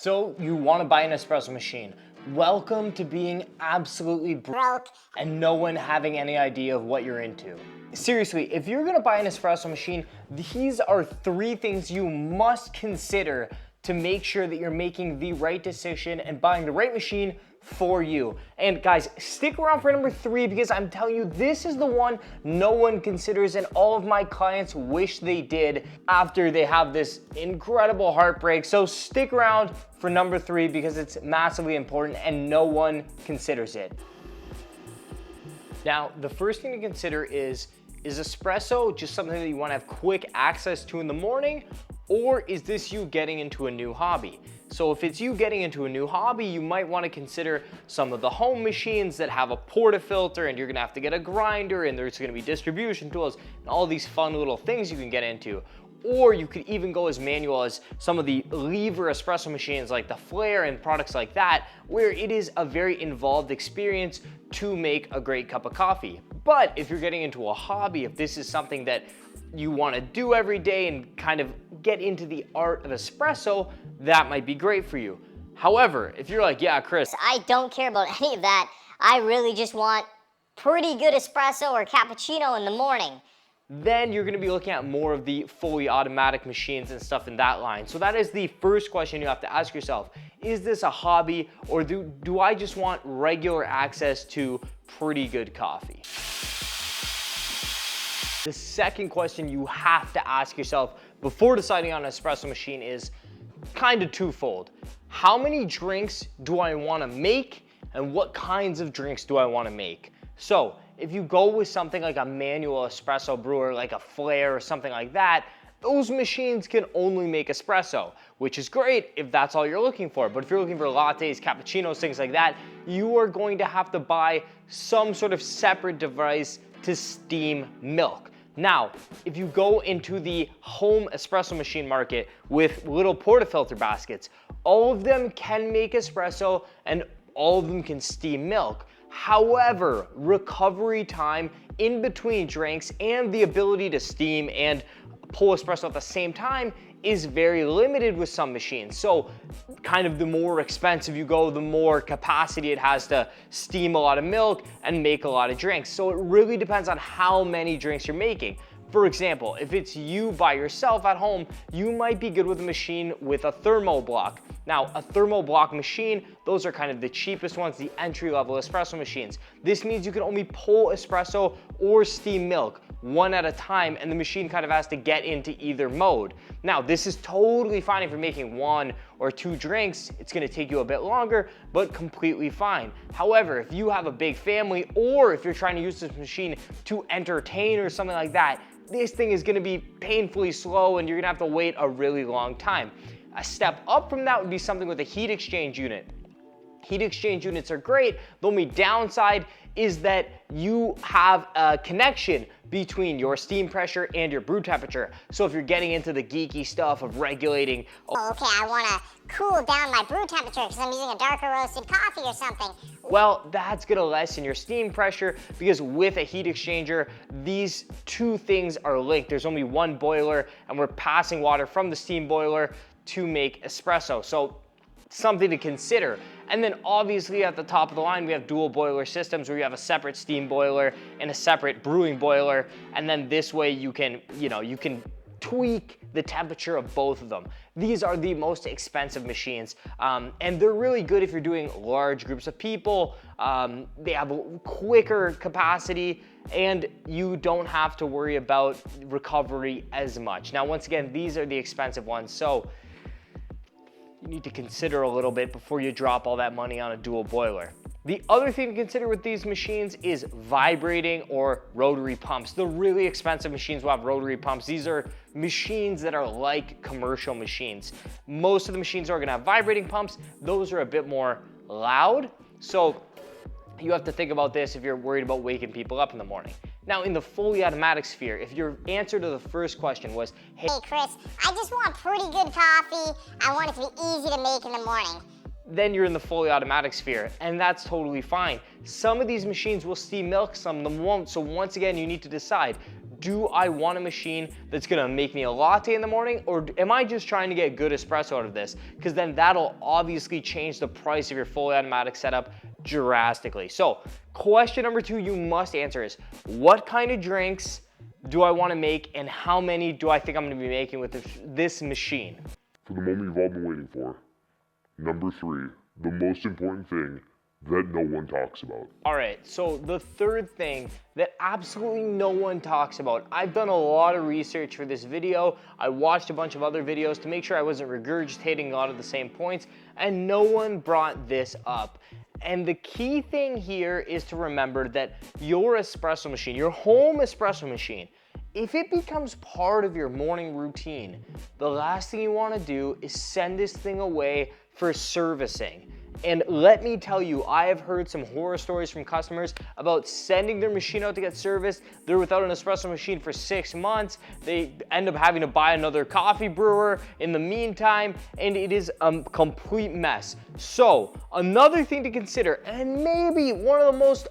So you want to buy an espresso machine. Welcome to being absolutely broke and no one having any idea of what you're into. Seriously, if you're gonna buy an espresso machine, these are 3 things you must consider to make sure that you're making the right decision and buying the right machine for you. And guys, stick around for number 3 because I'm telling you, this is the one no one considers and all of my clients wish they did after they have this incredible heartbreak. So stick around for number 3 because it's massively important and no one considers it. Now, the first thing to consider is espresso just something that you want to have quick access to in the morning, or is this you getting into a new hobby? So if it's you getting into a new hobby, you might want to consider some of the home machines that have a portafilter and you're gonna have to get a grinder and there's gonna be distribution tools and all these fun little things you can get into. Or you could even go as manual as some of the lever espresso machines like the Flare and products like that, where it is a very involved experience to make a great cup of coffee. But if you're getting into a hobby, if this is something that you want to do every day and kind of get into the art of espresso, that might be great for you. However, if you're like, yeah, Chris, I don't care about any of that. I really just want pretty good espresso or cappuccino in the morning. Then you're gonna be looking at more of the fully automatic machines and stuff in that line. So that is the first question you have to ask yourself. Is this a hobby or do I just want regular access to pretty good coffee? The second question you have to ask yourself before deciding on an espresso machine is kind of twofold. How many drinks do I wanna make and what kinds of drinks do I wanna make? So if you go with something like a manual espresso brewer, like a Flare or something like that, those machines can only make espresso, which is great if that's all you're looking for. But if you're looking for lattes, cappuccinos, things like that, you are going to have to buy some sort of separate device to steam milk. Now, if you go into the home espresso machine market with little portafilter baskets, all of them can make espresso and all of them can steam milk. However, recovery time in between drinks and the ability to steam and pull espresso at the same time is very limited with some machines. So kind of the more expensive you go, the more capacity it has to steam a lot of milk and make a lot of drinks. So it really depends on how many drinks you're making. For example, if it's you by yourself at home, you might be good with a machine with a thermo block. Now, a thermo block machine, those are kind of the cheapest ones, the entry-level espresso machines. This means you can only pull espresso or steam milk one at a time, and the machine kind of has to get into either mode. Now, this is totally fine if you're making 1 or 2 drinks. It's gonna take you a bit longer, but completely fine. However, if you have a big family or if you're trying to use this machine to entertain or something like that, this thing is gonna be painfully slow and you're gonna have to wait a really long time. A step up from that would be something with a heat exchange unit. Heat exchange units are great. The only downside is that you have a connection between your steam pressure and your brew temperature. So if you're getting into the geeky stuff of regulating, Okay, I want to cool down my brew temperature because I'm using a darker roasted coffee or something. well, that's gonna lessen your steam pressure because with a heat exchanger, these 2 things are linked. There's only one boiler and we're passing water from the steam boiler to make espresso. So something to consider. And then obviously at the top of the line, we have dual boiler systems where you have a separate steam boiler and a separate brewing boiler. And then this way you can tweak the temperature of both of them. These are the most expensive machines, and they're really good if you're doing large groups of people. They have a quicker capacity, and you don't have to worry about recovery as much. Now, once again, these are the expensive ones, so you need to consider a little bit before you drop all that money on a dual boiler. The other thing to consider with these machines is vibrating or rotary pumps. The really expensive machines will have rotary pumps. These are machines that are like commercial machines. Most of the machines are gonna have vibrating pumps. Those are a bit more loud. So you have to think about this if you're worried about waking people up in the morning. Now, in the fully automatic sphere, if your answer to the first question was, hey Chris, I just want pretty good coffee. I want it to be easy to make in the morning. Then you're in the fully automatic sphere, and that's totally fine. Some of these machines will steam milk, some of them won't. So once again, you need to decide, do I want a machine that's gonna make me a latte in the morning, or am I just trying to get good espresso out of this? Because then that'll obviously change the price of your fully automatic setup drastically. So question number 2 you must answer is, what kind of drinks do I want to make, and how many do I think I'm going to be making with this machine? For the moment you've all been waiting for, number 3, the most important thing that no one talks about. All right, so the third thing that absolutely no one talks about. I've done a lot of research for this video. I watched a bunch of other videos to make sure I wasn't regurgitating a lot of the same points, and no one brought this up. And the key thing here is to remember that your espresso machine, your home espresso machine, if it becomes part of your morning routine, the last thing you want to do is send this thing away for servicing. And let me tell you, I have heard some horror stories from customers about sending their machine out to get serviced. They're without an espresso machine for 6 months. They end up having to buy another coffee brewer in the meantime, and it is a complete mess. So another thing to consider, and maybe one of the most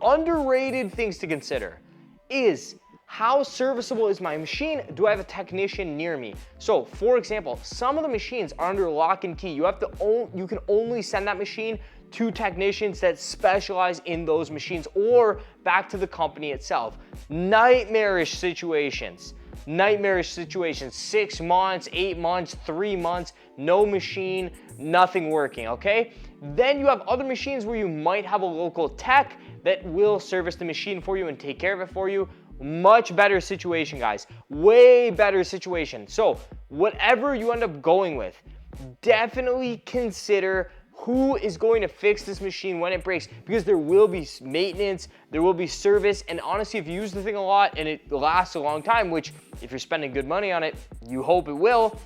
underrated things to consider, is how serviceable is my machine? Do I have a technician near me? So for example, some of the machines are under lock and key. You can only send that machine to technicians that specialize in those machines, or back to the company itself. Nightmarish situations. 6 months, 8 months, 3 months, no machine, nothing working, okay? Then you have other machines where you might have a local tech that will service the machine for you and take care of it for you. Much better situation, guys. Way better situation. So whatever you end up going with, definitely consider who is going to fix this machine when it breaks, because there will be maintenance, there will be service, and honestly, if you use the thing a lot and it lasts a long time, which if you're spending good money on it, you hope it will,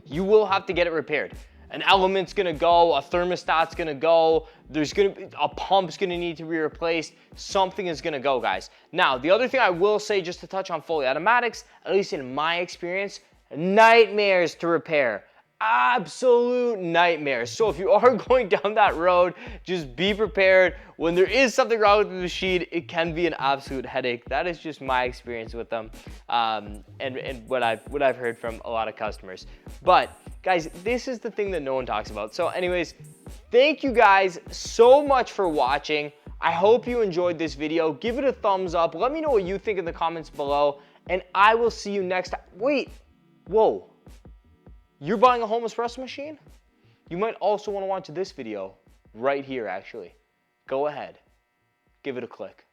you will have to get it repaired. An element's gonna go, a thermostat's gonna go, a pump's gonna need to be replaced, something is gonna go, guys. Now, the other thing I will say, just to touch on fully automatics, at least in my experience, nightmares to repair. Absolute nightmares. So if you are going down that road, just be prepared. When there is something wrong with the machine, it can be an absolute headache. That is just my experience with them, and what I've heard from a lot of customers. But guys, this is the thing that no one talks about. So anyways, thank you guys so much for watching. I hope you enjoyed this video. Give it a thumbs up. Let me know what you think in the comments below, and I will see you next time. Wait, whoa. You're buying a home espresso machine? You might also want to watch this video right here, actually. Go ahead. Give it a click.